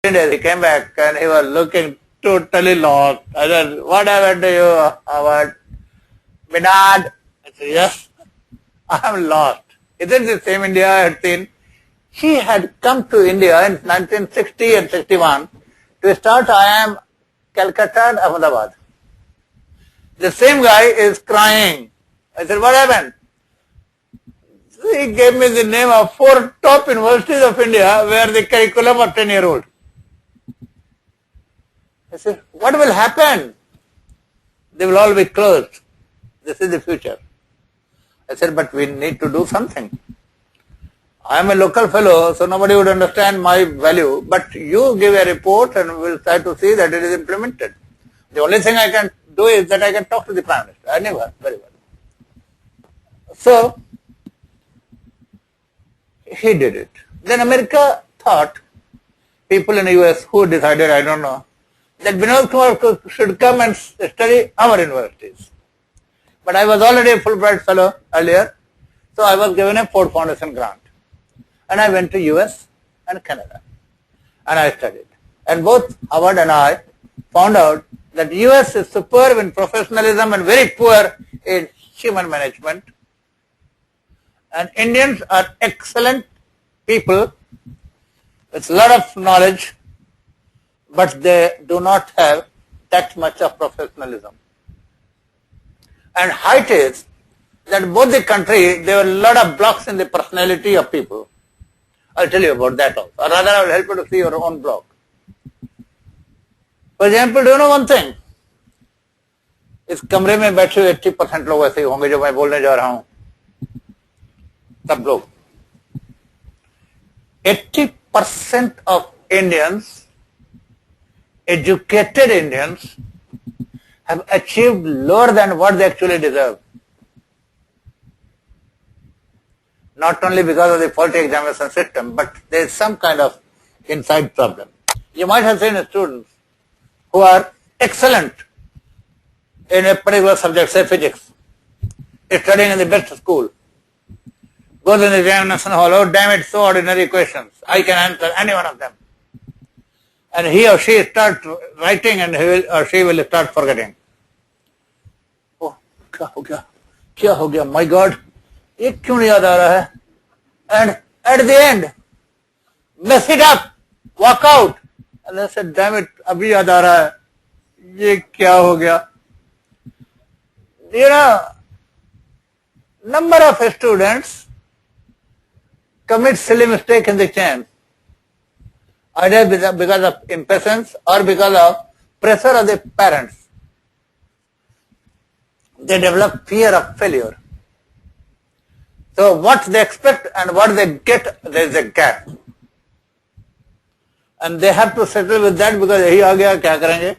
He came back and he was looking totally lost. I said, "What happened to you, Howard?" "Bedad." I said, "Yes, I am lost." Isn't the same India I had seen? He had come to India in 1960 and 61 to start IIM Calcutta and Ahmedabad. The same guy is crying. I said, "What happened?" He gave me the name of 4 top universities of India where the curriculum of 10-year-old. I said, "What will happen?" "They will all be closed. This is the future." I said, "But we need to do something. I am a local fellow, so nobody would understand my value, but you give a report and we'll try to see that it is implemented. The only thing I can do is that I can talk to the Prime Minister." I knew her very well. So, he did it. Then America thought, people in the US who decided, I don't know, that Vinod Kumar should come and study our universities. But I was already a Fulbright fellow earlier, so I was given a Ford Foundation grant. And I went to US and Canada. And I studied. And both Howard and I found out that US is superb in professionalism and very poor in human management. And Indians are excellent people with a lot of knowledge, but they do not have that much of professionalism. And height is that both the country, there were a lot of blocks in the personality of people. I'll tell you about that also. Or rather, I will help you to see your own block. For example, do you know one thing? इस कमरे में बैठे 80% लोग ऐसे ही होंगे जो मैं बोलने जा रहा हूं. सब लोग. 80% of Indians, educated Indians, have achieved lower than what they actually deserve. Not only because of the faulty examination system, but there is some kind of inside problem. You might have seen students who are excellent in a particular subject, say physics, studying in the best school, goes in the examination hall, "Oh damn it, so ordinary questions, I can answer any one of them." And he or she starts writing and he will or she will start forgetting. "Oh, क्या हो गया? क्या हो गया? My God, ये क्यों नहीं याद आ रहा है?" And at the end, mess it up, walk out. And I said, "Damn it, अभी याद आ रहा है, ये क्या हो गया?" You know, number of students commit silly mistake in the exam, either because of impatience or because of pressure of the parents. They develop fear of failure. So what they expect and what they get, there is a gap. And they have to settle with that because यही आ गया, क्या करेंगे?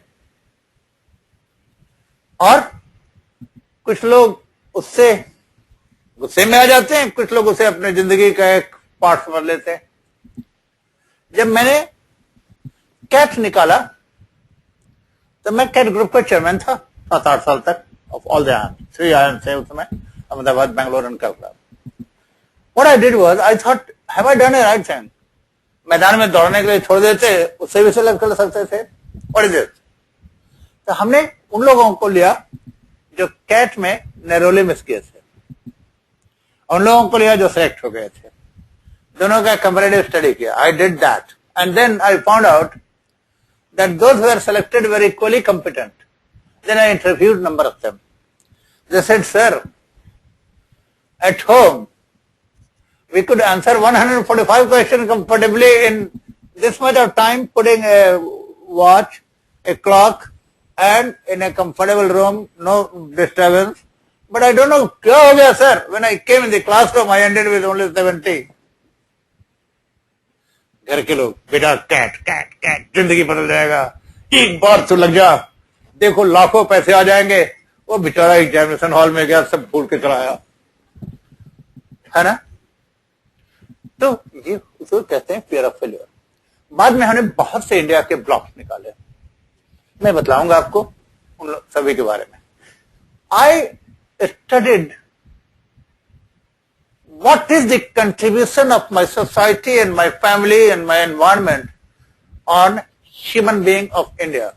और कुछ लोग उससे गुस्से में आ जाते हैं, कुछ लोग उसे अपने जिंदगी का एक पार्ट समझ लेते हैं. जब मैंने कैट निकाला तो मैं कैट ग्रुप का चेयरमैन था 7-8 साल तक, of all the IIMs, 3 IIMs थे उस समय, Ahmedabad, Bangalore and Calcutta. What I did was, I thought, have I done a right thing? मैदान में दौड़ने के लिए छोड़ देते, उससे भी सेलेक्ट कर सकते थे. What is this? तो हमने उन लोगों को लिया जो कैट में नैरोली मिस किए थे, उन लोगों को लिया जो सेलेक्ट हो गए थे, दोनों का कंपैरेटिव स्टडी किया. I did that, and then I found out that those who were selected were equally competent. Then I interviewed number of them. They said, "Sir, at home we could answer 145 questions comfortably in this much of time, putting a watch, a clock, and in a comfortable room, no disturbance. But I don't know, क्या हो गया sir? When I came in the classroom, I ended with only 70. घर के लोग, बेटा cat cat cat, जिंदगी बदल जाएगा, एक बार तो लग जा, देखो लाखों पैसे आ जाएंगे." वो बेचारा एग्जामिनेशन हॉल में गया, सब भूल के चला आया, है ना? तो ये उसको कहते हैं फियर ऑफ फेल्योर. बाद में हमने बहुत से इंडिया के ब्लॉक्स निकाले, मैं बतलाऊंगा आपको उन सभी के बारे में. I studied what is the contribution of my society and my family and my environment on human being of India.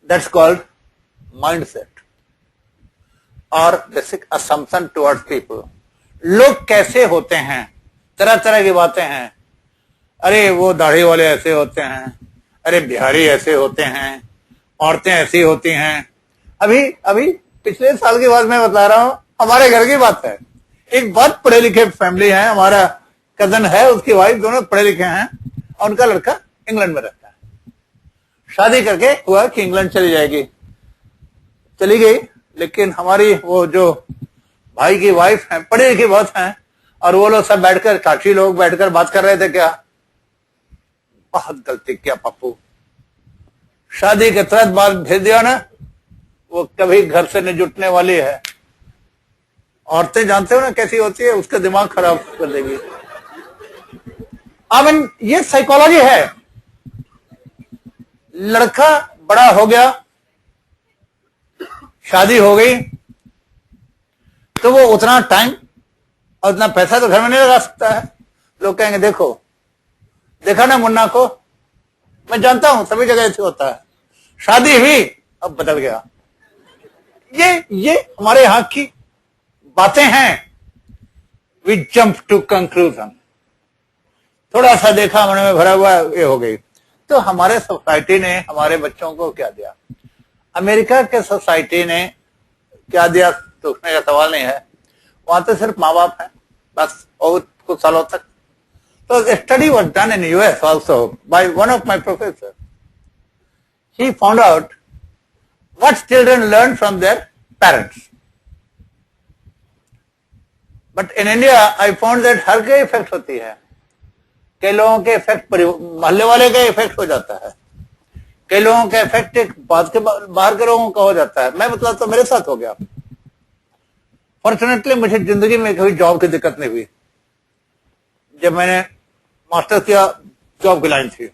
That's called mindset or basic assumption towards people. लोग कैसे होते हैं, तरह तरह की बातें हैं। अरे वो दाढ़ी वाले ऐसे होते हैं, अरे बिहारी ऐसे होते हैं, औरतें ऐसी होती हैं। अभी अभी पिछले साल की बात मैं बता रहा हूं, हमारे घर की बात है। एक बहुत पढ़े लिखे फैमिली है, हमारा कजन है, उसकी वाइफ, दोनों पढ़े लिखे हैं और उनका लड़का इंग्लैंड में रहता है। शादी करके हुआ कि इंग्लैंड चली जाएगी, चली गई, लेकिन हमारी वो जो भाई की वाइफ है, पढ़ी लिखी बहुत है, और वो लोग सब बैठकर, काशी लोग बैठकर बात कर रहे थे, क्या बहुत गलती किया पप्पू, शादी के तुरंत बाद भेज दिया ना, वो कभी घर से नहीं जुटने वाली है। औरतें जानते हो ना कैसी होती है, उसका दिमाग खराब कर देगी। आई मीन ये साइकोलॉजी है। लड़का बड़ा हो गया, शादी हो गई, तो वो उतना टाइम और उतना पैसा तो घर में नहीं लगा सकता है। लोग कहेंगे देखो, देखा ना मुन्ना को, मैं जानता हूं सभी जगह ऐसे होता है। शादी हुई, अब बदल गया। ये हमारे यहां की बातें हैं। वी जंप टू कंक्लूजन, थोड़ा सा देखा मन में भरा हुआ, ये हो गई। तो हमारे सोसाइटी ने हमारे बच्चों को क्या दिया, अमेरिका के सोसाइटी ने क्या दिया, तो उसमें का सवाल नहीं है। वहां तो सिर्फ माँ बाप है बस, और कुछ सालों तक। तो study was done in US also by one of my professor. He found out what children learn from their parents, but in India I found that हर के इफेक्ट होती है। कई लोगों के इफेक्ट मोहल्ले वाले का इफेक्ट हो जाता है, कई लोगों का इफेक्ट एक बात के बाहर के लोगों का हो जाता है। मैं बता तो मेरे साथ हो गया। फॉर्चुनेटली मुझे जिंदगी में कभी जॉब की दिक्कत नहीं हुई। जब मैंने मास्टर्स किया, जॉब की लाइन थी,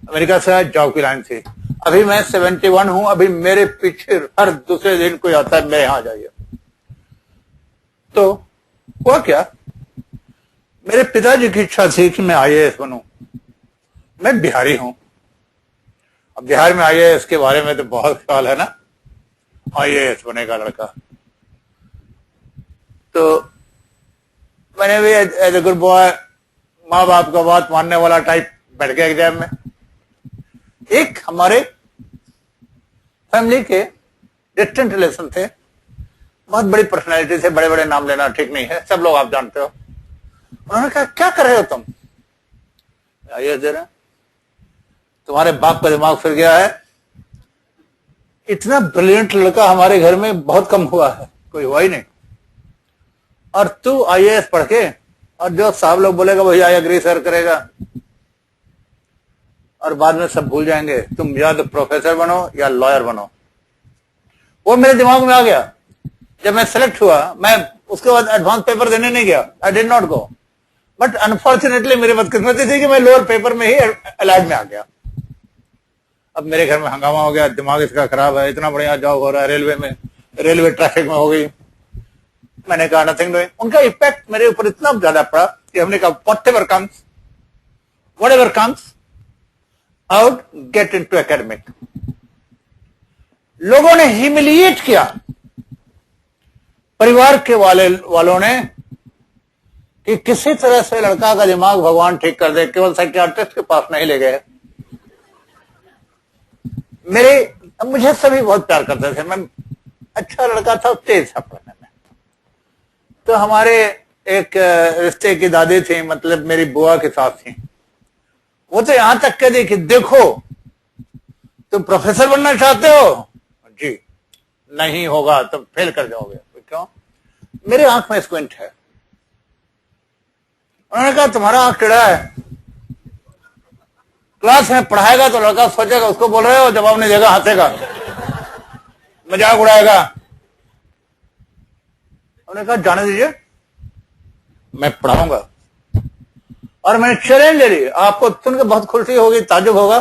अमेरिका से आया, जॉब की लाइन थी। अभी मैं 71 हूं, अभी मेरे पीछे हर दूसरे दिन कोई आता है, मेरे यहां जाइए। तो हुआ क्या, मेरे पिताजी की इच्छा थी कि मैं आईएएस बनूं। मैं बिहारी हूं, अब बिहार में आईएएस के बारे में तो बहुत ख्याल है ना, आईएएस बनेगा लड़का। तो मैंने भी एज ए गुड बॉय, माँ बाप का बात मानने वाला टाइप, बैठ गया एग्जाम में। एक हमारे फैमिली के डिस्टेंट रिलेशन थे, बहुत बड़ी पर्सनैलिटी थे, बड़े बड़े नाम लेना ठीक नहीं है, सब लोग आप जानते हो। उन्होंने कहा क्या कर रहे हो तुम, आईएएस दे रहे, तुम्हारे बाप का दिमाग फिर गया है। इतना ब्रिलियंट लड़का हमारे घर में बहुत कम हुआ है, कोई हुआ ही नहीं। और तू आईएएस पढ़ के, और जो साहब लोग बोलेगा वही आई एग्री सर करेगा, और बाद में सब भूल जाएंगे। तुम या तो प्रोफेसर बनो या लॉयर बनो। वो मेरे दिमाग में आ गया। जब मैं सेलेक्ट हुआ, मैं उसके बाद एडवांस पेपर देने नहीं गया, I did not go. But unfortunately मेरी बदकिस्मती थी कि मैं लोअर पेपर में ही एलाइड में आ गया। अब मेरे घर में हंगामा हो गया, दिमाग इसका खराब है, इतना बढ़िया जॉब हो रहा है रेलवे में, रेलवे ट्रैफिक में हो गई। मैंने कहा नथिंग डूइंग। उनका इफेक्ट मेरे ऊपर इतना ज्यादा पड़ा कि हमने कहा whatever comes out, get into academic. लोगों ने ह्यूमिलिएट किया, परिवार के वालों ने, कि किसी तरह से लड़का का दिमाग भगवान ठीक कर दे, केवल साइकियाट्रिस्ट के पास नहीं ले गए। मुझे सभी बहुत प्यार करते थे, मैं अच्छा लड़का था, तेज था पढ़ने में। तो हमारे एक रिश्ते की दादी थी, मतलब मेरी बुआ की सास थी, वो तो यहां तक कह दी कि देखो तुम प्रोफेसर बनना चाहते हो, जी नहीं होगा, तुम फेल कर जाओगे। क्यों? मेरे आंख में स्क्विंट है। उन्होंने कहा तुम्हारा आंख टेढ़ा है, क्लास में पढ़ाएगा तो लड़का सोचेगा उसको बोल रहे हो, जवाब नहीं देगा, हंसेगा, मजाक उड़ाएगा। उन्होंने कहा जाने दीजिए, मैं पढ़ाऊंगा। और मैंने चैलेंज ले ली। आपको सुनकर बहुत खुशी होगी, ताजुब होगा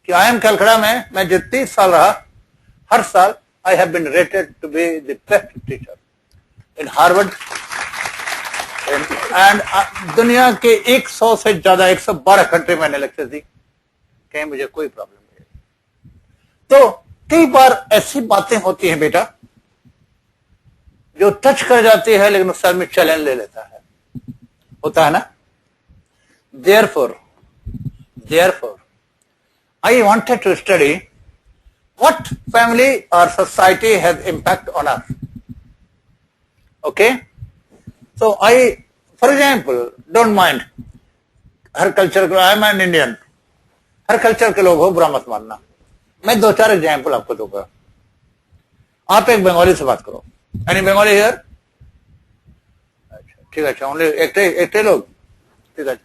कि आई एम कलकड़ा में मैं जो 30 साल रहा, हर साल I have been rated to be the best teacher in Harvard, and दुनिया के 100 से ज्यादा 112 कंट्री मैंने लेक्चर दी, कहीं मुझे कोई प्रॉब्लम नहीं। तो कई बार ऐसी बातें होती हैं बेटा जो टच कर जाती है लेकिन उस आदमी चैलेंज ले लेता है, होता है ना। Therefore, I wanted to study what family or society has impact on us. Okay? So I, for example, don't mind, हर कल्चर का, आई एम एन इंडियन, हर कल्चर के लोग हो, बुरा मत मानना। मैं 2-4 एग्जाम्पल आपको दूंगा। आप एक बंगाली से बात करो, एनी बंगाली हियर? अच्छा ठीक है, ओनली एक लोग, ठीक है।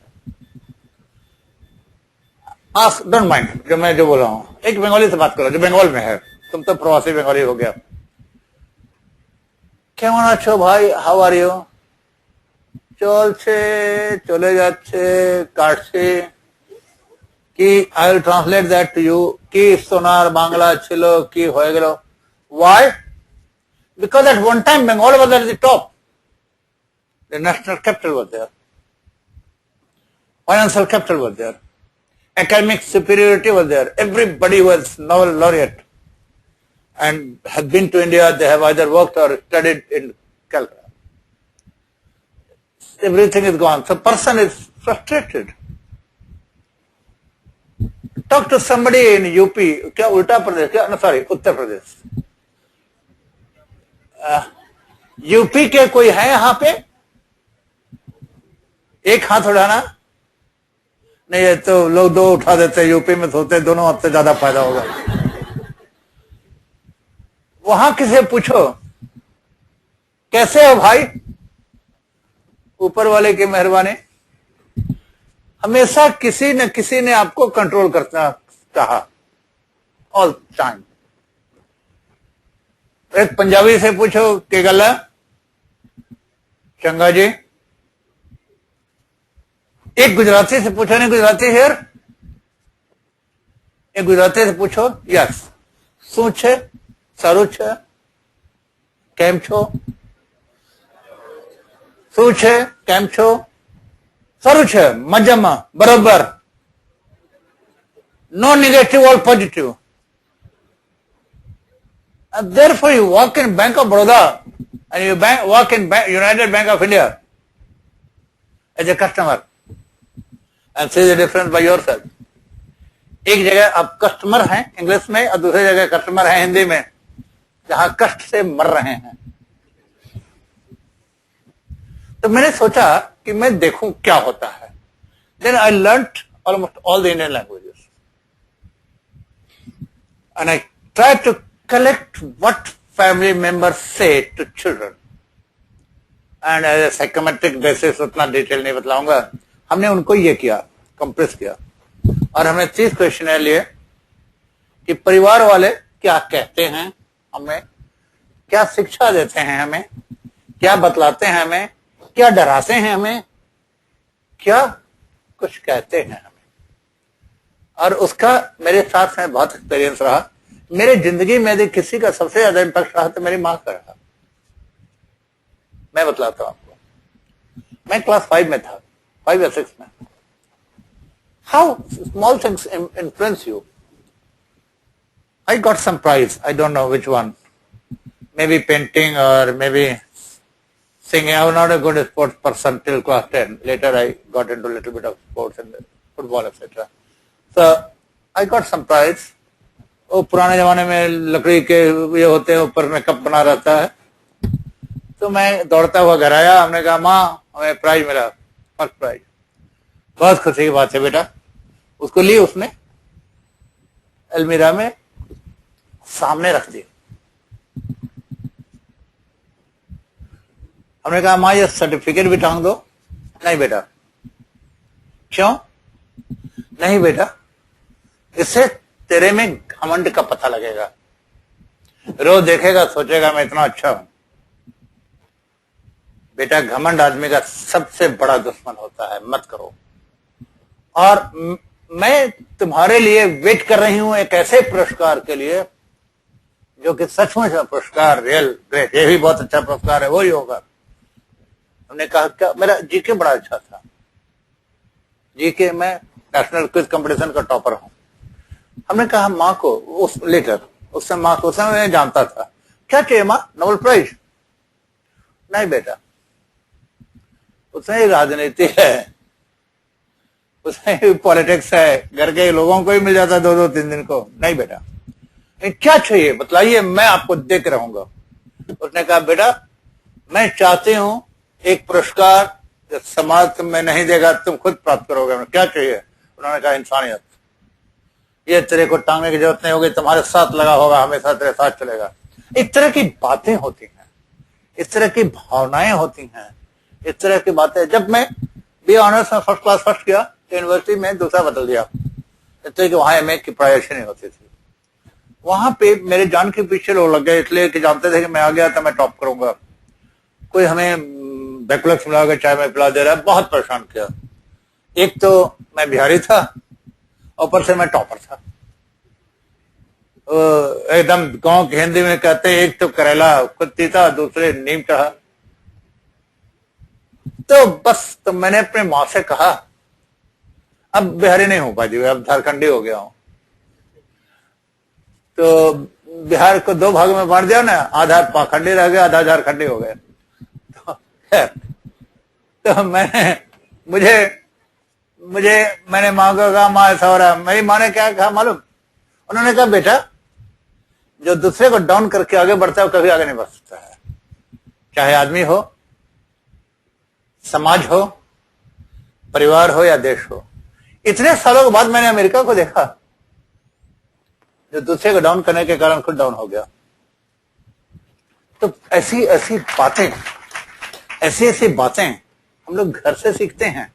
आप डोंट माइंड जो मैं जो बोल रहा हूं, एक बंगाली से बात करो जो बंगाल में है। तुम तो प्रवासी बंगाली हो गया। কেমন আছো ভাই, হাউ আর ইউ? চলছে, চলে যাচ্ছে, কাটছে কি। I will translate that to you. কি সোনার বাংলা ছিল, কি হয়ে গেল? Why? Because at one time Bengal was at the top. The national capital was there. Financial capital was there. Academic superiority was there. Everybody was Nobel laureate and had been to India. They have either worked or studied in Calcutta. Everything is gone. So person is frustrated. Talk to somebody in UP. क्या उल्टा प्रदेश? क्या? No, sorry, Uttar Pradesh. UP के कोई है यहां पे? एक हाथ उठाना। नहीं, ये तो लोग 2 उठा देते हैं। यूपी में सोते दोनों हाथ से ज्यादा फायदा होगा। वहां किसे पूछो कैसे हो भाई, ऊपर वाले की मेहरबानी। हमेशा किसी न किसी ने आपको कंट्रोल करना चाहा, ऑल टाइम। एक पंजाबी से पूछो कि गला चंगा जी। एक गुजराती से पूछो, नहीं गुजराती हियर? एक गुजराती से पूछो, यस શું છે, સારું છે, કેમ છો, શું છે, કેમ છો, સારું છે, મજામાં, બરોબર, no negative, all positive. And therefore you walk in Bank of Baroda and you walk in United Bank of India as a customer and see the difference by yourself. एक जगह आप कस्टमर हैं इंग्लिश में और दूसरी जगह customer हैं हिंदी में, जहां कष्ट से मर रहे हैं। तो मैंने सोचा कि मैं देखूं क्या होता है। Then I learnt almost all the Indian languages and I tried to collect what family members say to children. And as a psychometric basis, उतना डिटेल नहीं बतलाऊंगा, हमने उनको ये किया, कंप्रेस किया, और हमने 30 क्वेश्चन लिए कि परिवार वाले क्या कहते हैं हमें, क्या शिक्षा देते हैं हमें, क्या बतलाते हैं हमें, क्या डराते हैं हमें, क्या कुछ कहते हैं हमें। और उसका मेरे साथ में बहुत एक्सपीरियंस रहा। मेरे जिंदगी में यदि किसी का सबसे ज्यादा इम्पैक्ट रहा तो मेरी मां का रहा। मैं बतलाता हूं आपको, मैं क्लास 5 में था, 5 या 6 में। How small things influence you. I got some prize, I don't know which one, maybe painting or maybe singing. I was not a good sports person till class 10. Later I got into a little bit of sports and football, etc. So I got some prize. वो पुराने जमाने में लकड़ी के ये होते हैं, ऊपर में कप बना रहता है। तो मैं दौड़ता हुआ घर आया, हमने कहा माँ हमें प्राइज मिला, फर्स्ट प्राइज। बहुत खुशी की बात है बेटा। उसको ली, उसने अलमीरा में सामने रख दी। हमने कहा माँ ये सर्टिफिकेट भी टांग दो। नहीं बेटा। क्यों? नहीं बेटा, इससे तेरे में घमंड का पता लगेगा, रोज देखेगा सोचेगा मैं इतना अच्छा हूं। बेटा घमंड आदमी का सबसे बड़ा दुश्मन होता है, मत करो। और मैं तुम्हारे लिए वेट कर रही हूं एक ऐसे पुरस्कार के लिए जो कि सचमुच पुरस्कार, रियल ग्रेट, ये भी बहुत अच्छा पुरस्कार है, वही होगा। हमने कहा क्या, मेरा जीके बड़ा अच्छा था, जीके में नेशनल क्विज कंपटीशन का टॉपर हूं। हमने कहा माँ को, उस लेटर उससे माँ को, उसमें मैं जानता था, क्या चाहिए माँ, नोबेल प्राइज? नहीं बेटा, उसमें राजनीति है, उसमें पॉलिटिक्स है, घर के लोगों को ही मिल जाता 2-2 3 दिन को। नहीं बेटा, क्या चाहिए बतलाइए, मैं आपको दे के रहूंगा। उसने कहा बेटा मैं चाहती हूं एक पुरस्कार जो समाज में नहीं देगा, तुम खुद प्राप्त करोगे। क्या चाहिए? उन्होंने कहा इंसानियत। ये तेरे को टांगने की जरूरत नहीं होगी, तुम्हारे साथ लगा होगा, हमेशा तेरे साथ चलेगा। इस तरह की बातें होती हैं, इस तरह की भावनाएं होती हैं, इस तरह की बातें। जब मैं बी ऑनर्स में फर्स्ट क्लास फर्स्ट किया तो यूनिवर्सिटी में दूसरा बदल दिया, इसलिए कि वहां एमए की पढ़ाई अच्छी नहीं होती थी। वहां पे मेरे जान के पीछे लोग लग गए, इसलिए कि जानते थे कि मैं आ गया तो मैं टॉप करूंगा। कोई हमें बैकलॉग्स मिला के चाय में पिला दे रहा है, बहुत परेशान किया। एक तो मैं बिहारी था, ऊपर से मैं टॉपर था। एकदम गांव की हिंदी में कहते हैं, एक तो करेला खुद तीता, दूसरे नीम चढ़ा। तो बस, तो मैंने अपने माँ से कहा, अब बिहारी नहीं हूं पाजी, अब झारखंडी हो गया हूं। तो बिहार को 2 भागों में बांट दिया ना, आधा पाखंडी रह गया, आधा झारखंडी हो गया। तो मैंने माँ को कहा, माँ ऐसा हो रहा है। मेरी माँ ने क्या कहा मालूम? उन्होंने कहा बेटा जो दूसरे को डाउन करके आगे बढ़ता है वो कभी आगे नहीं बढ़ सकता है, चाहे आदमी हो, समाज हो, परिवार हो या देश हो। इतने सालों के बाद मैंने अमेरिका को देखा जो दूसरे को डाउन करने के कारण खुद डाउन हो गया। तो ऐसी ऐसी बातें हम लोग घर से सीखते हैं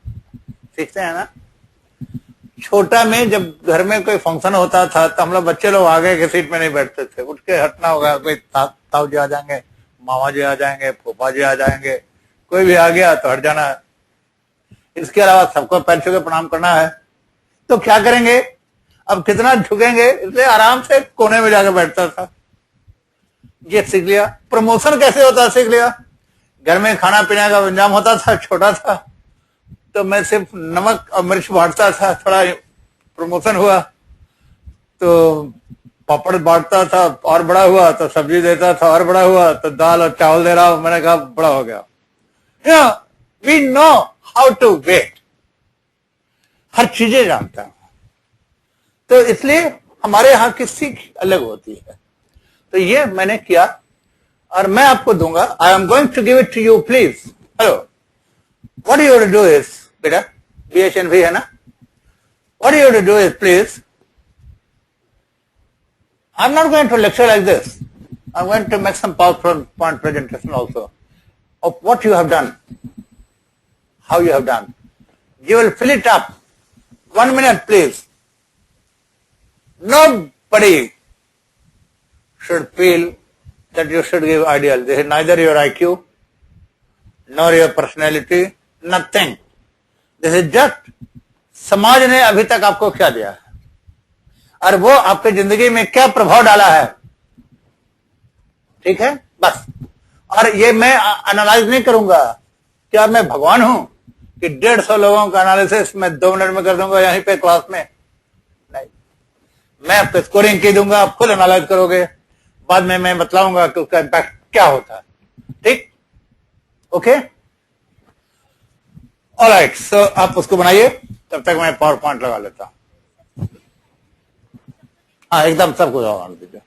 ना। छोटा में जब घर में कोई फंक्शन होता था तो हम लोग बच्चे लोग आगे के सीट में नहीं बैठते थे, उठ के हटना होगा। कोई ताऊ जी आ जाएंगे, मामा जी आ जाएंगे, फूफा जी आ जाएंगे, कोई भी आ गया तो हट जाना है। इसके अलावा सबको पैर छू के प्रणाम करना है। तो क्या करेंगे, अब कितना झुकेंगे, इसलिए आराम से कोने में जाकर बैठता था। ये सीख लिया। प्रमोशन कैसे होता है सीख लिया। घर में खाना पीने का इंतजाम होता था, छोटा था तो मैं सिर्फ नमक और मिर्च बांटता था। थोड़ा प्रमोशन हुआ तो पापड़ बांटता था, और बड़ा हुआ तो सब्जी देता था, और बड़ा हुआ तो दाल और चावल दे रहा हूं। मैंने कहा बड़ा हो गया। We know how to wait, हर चीजें जानता हूं। तो इसलिए हमारे यहाँ की सीख अलग होती है। तो ये मैंने किया और मैं आपको दूंगा। I am going to give it to you, please. Hello, what you to do is, बेटा BHNV है ना, what you to do is please, I'm not going to lecture like this. I'm going to make some PowerPoint presentation also of what you have done, how you have done. You will fill it up. 1 minute, please. Nobody should feel that you should give ideal. This is neither your IQ, nor your personality, nothing. This is just समाज ने अभी तक आपको क्या दिया है और वो आपके जिंदगी में क्या प्रभाव डाला है, ठीक है, बस। और ये मैं एनालाइज नहीं करूंगा, क्या मैं भगवान हूं कि 150 लोगों का एनालिसिस मैं 2 मिनट में कर दूंगा यहीं पे क्लास में? नहीं, मैं आपको स्कोरिंग की दूंगा, आप खुद एनालाइज करोगे, बाद में मैं बतलाऊंगा कि उसका इम्पैक्ट क्या होता है, ठीक, ओके, ऑलराइट। सो आप उसको बनाइए, तब तक मैं पावर पॉइंट लगा लेता हूं। हाँ, एकदम सब कुछ ऑन दीजिए।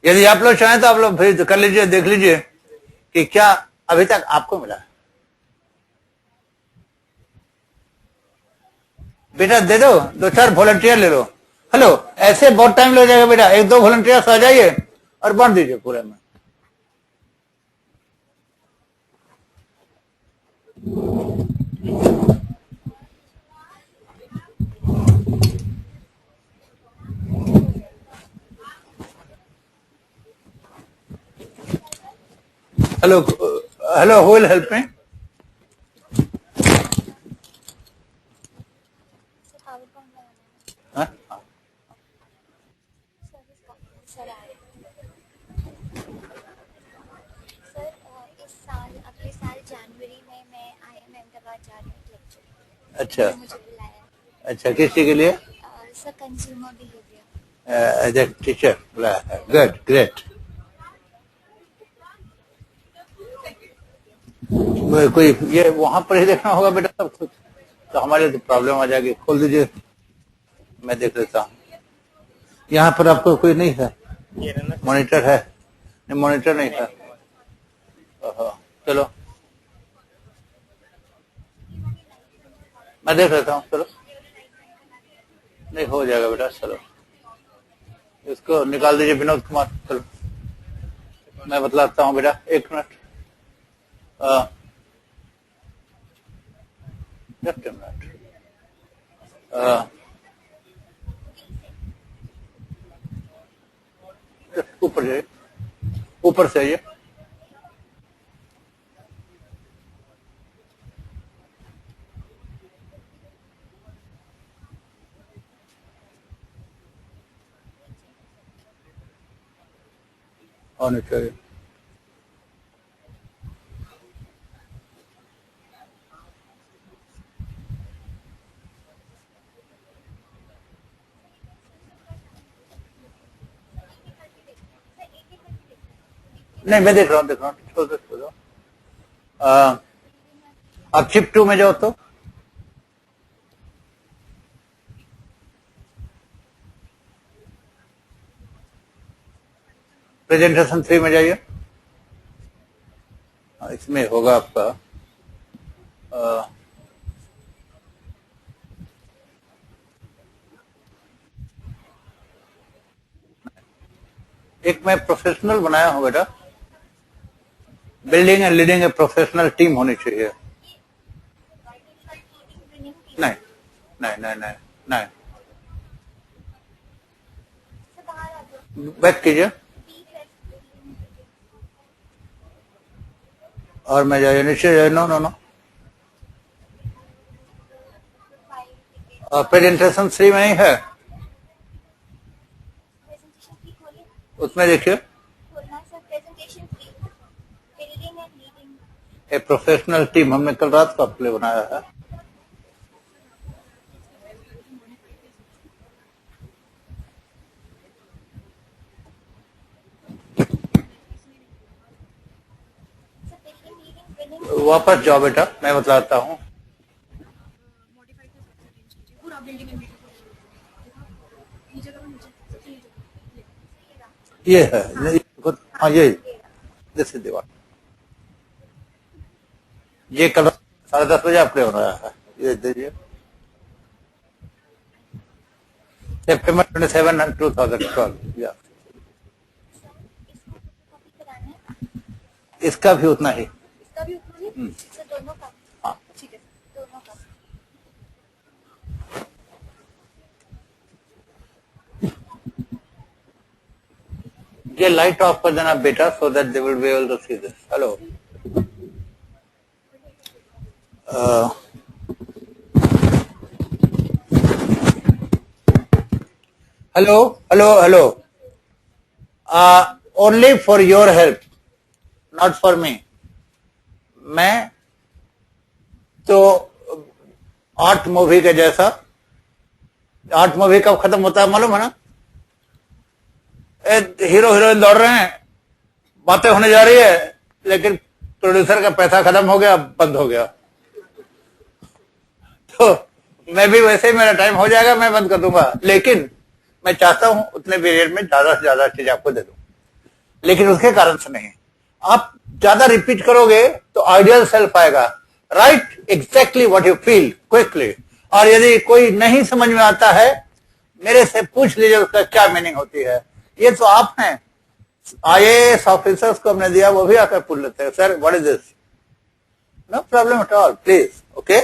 यदि आप लोग चाहें तो आप लोग फिर कर लीजिए, देख लीजिए कि क्या अभी तक आपको मिला। बेटा दे दो, 2-4 वॉलंटियर ले लो। हेलो, ऐसे बहुत टाइम लग जाएगा बेटा, 1-2 वॉलंटियर आ जाइए और बांट दीजिए पूरे में। Hello hello, who will help me? बाद जा रही हूँ लेक्चर। अच्छा मुझे बुलाया। अच्छा, किस चीज के लिए? Sir consumer behaviour. As a teacher बुलाया है? Good, great. कोई ये वहां पर ही देखना होगा बेटा सब कुछ, तो हमारे तो प्रॉब्लम आ जाएगी। खोल दीजिए, मैं देख लेता हूँ। यहाँ पर आपको कोई नहीं है? मॉनिटर है? नहीं, मॉनिटर नहीं है। ओहो, चलो मैं देख लेता हूँ। चलो, नहीं हो जाएगा बेटा। चलो इसको निकाल दीजिए विनोद कुमार। चलो मैं बतलाता हूँ बेटा, एक मिनट। Just minute. ऊपर जाइए, ऊपर से आइए। होने चाहिए। नहीं, मैं देख रहा हूँ, देख रहा हूँ। छोड़ दो, छोड़ दो। आप चिप 2 में जाओ तो। प्रेजेंटेशन 3 में जाइए। इसमें होगा आपका एक मैं प्रोफेशनल बनाया हूँ बेटा, building and leading a professional team होनी चाहिए। नहीं नहीं नहीं नहीं नहीं, बैक कीजिए और मैं जाइए नीचे जाइए। नो नो नो, प्रेजेंटेशन 3 में ही है, उसमें देखिए ए प्रोफेशनल टीम हमने कल रात को आपके लिए बनाया है। वापस जाओ बेटा, मैं बतलाता हूँ। ये है, हाँ ये दिस इज दीवार। ये कल 10:30 बजे आपके हो रहा है। ये देखिए, September 27, 2012। या इसका भी उतना ही। दोनों का? हाँ ठीक है, दोनों का। ये लाइट ऑफ कर देना बेटा, so that they will be able to see this. Hello, hello hello hello, only for your help, not for me. मैं तो 8 मूवी के जैसा, 8 मूवी कब खत्म होता है मालूम है ना? हीरो हीरोइन दौड़ रहे हैं, बातें होने जा रही है, लेकिन प्रोड्यूसर का पैसा खत्म हो गया, बंद हो गया। तो मैं भी वैसे ही, मेरा टाइम हो जाएगा, मैं बंद कर दूंगा। लेकिन मैं चाहता हूं उतने पीरियड में ज्यादा से ज्यादा चीज आपको दे दूं, लेकिन उसके कारण से नहीं। आप ज्यादा रिपीट करोगे तो आइडियल सेल्फ आएगा, right exactly what you feel quickly. और यदि कोई नहीं समझ में आता है, मेरे से पूछ लीजिए उसका क्या मीनिंग होती है। ये तो आप हैं, IAS ऑफिसर्स को हमने दिया, वो भी आकर पूछ लेते हैं, sir what is this. No problem at all, please. Okay,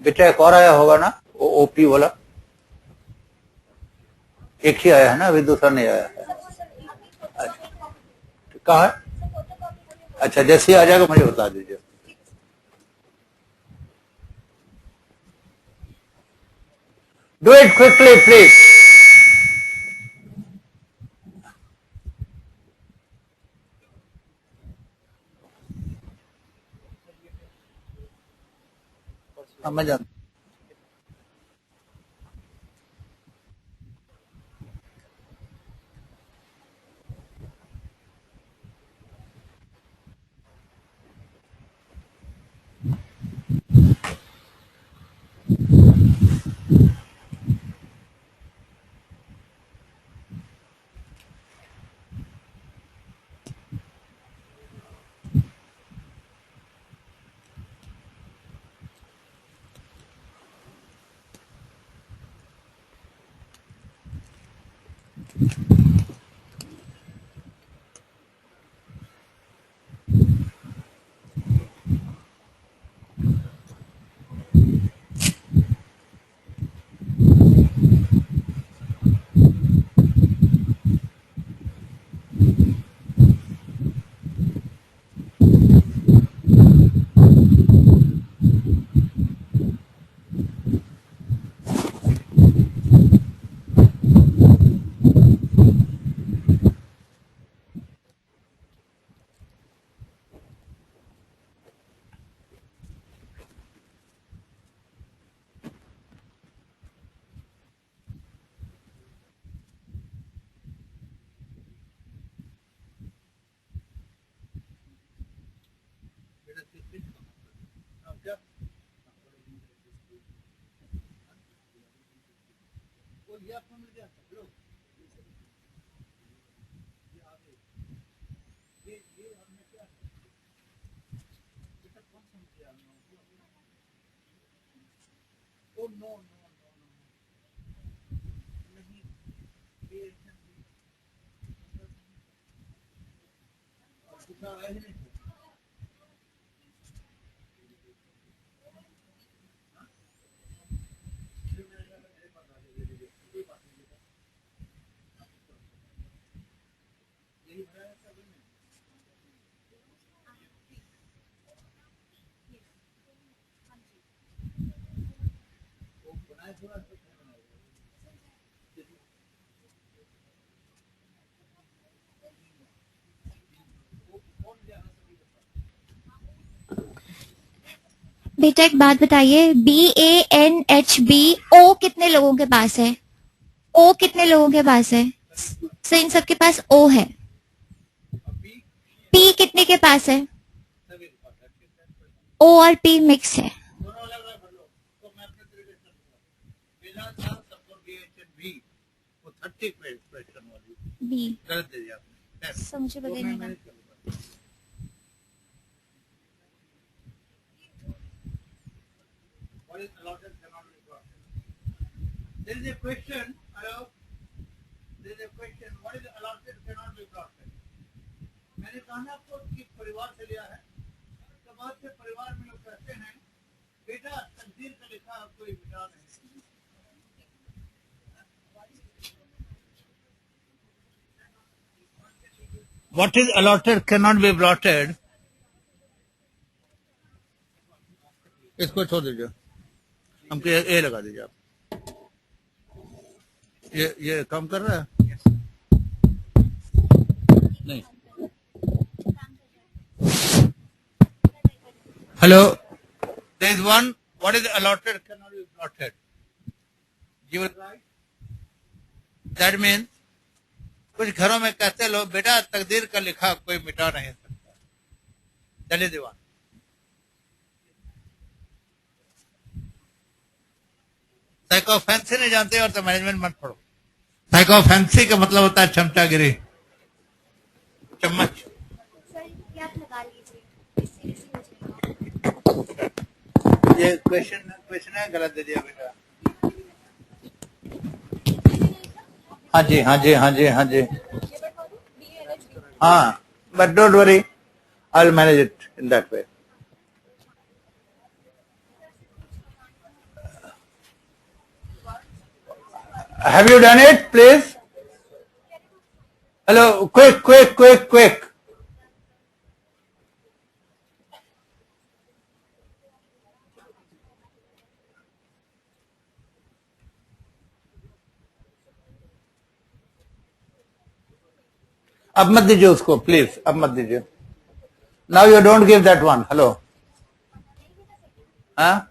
बेटा एक और आया होगा ना, वो ओपी वाला, एक ही आया है ना, अभी दूसरा नहीं आया है। अच्छा, कहाँ है? अच्छा, जैसे ही आ जाएगा मुझे बता दीजिए। Do it quickly please. मैं जानता हूं। बेटा एक बात बताइए, BANHB O कितने लोगों के पास है? O कितने लोगों के पास है? सर इन सबके पास O है। P कितने के पास है? O और P मिक्स है। B सर मुझे पता नहीं था। There is a question, hello? There is a question, what is allotted cannot be blocked? मैंने कहा ना आपको कि परिवार से लिया है, तो बहुत से परिवार में लोग कहते हैं, बेटा तकदीर का लिखा कोई मिटा नहीं। What is allotted cannot be blotted. इसको छोड़ दीजिए, हमको ये लगा दीजिए आप। ये काम कर रहा है? नहीं। Hello, there is one, what is allotted cannot be blotted. You will write. That means कुछ घरों में कहते लोग, बेटा तकदीर का लिखा कोई मिटा नहीं सकता। That is the one. Sycophancy नहीं जानते और तो मैनेजमेंट मत पढ़ो। साइकोफेंसी का मतलब होता है चमचागिरी, चम्मच। सर ये आप लगा लीजिए, इससे इजी हो जाएगा। ये क्वेश्चन है, गलत दे दिया बेटा। हाँ जी, हाँ जी, हाँ जी, हाँ जी, हाँ, but don't worry, I will manage it in that way. Have you done it, please? Hello, quick, quick, quick, quick. अब मत दीजिए उसको, प्लीज, अब मत दीजिए. Now you don't give that one. Hello, हाँ,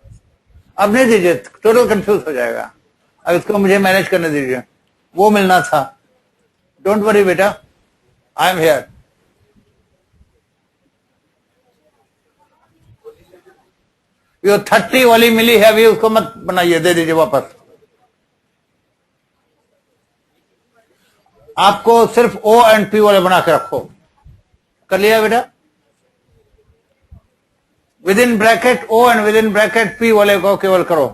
अब नहीं दीजिए, टोटल कंफ्यूज हो जाएगा. अब इसको मुझे मैनेज करने दीजिए, वो मिलना था. डोंट वरी बेटा, आई एम हियर. ये 30 वाली मिली है अभी, उसको मत बनाइए, दे दीजिए वापस. आपको सिर्फ ओ एंड पी वाले बना के रखो. कर लिया बेटा? Within bracket O and within bracket P वाले को केवल करो.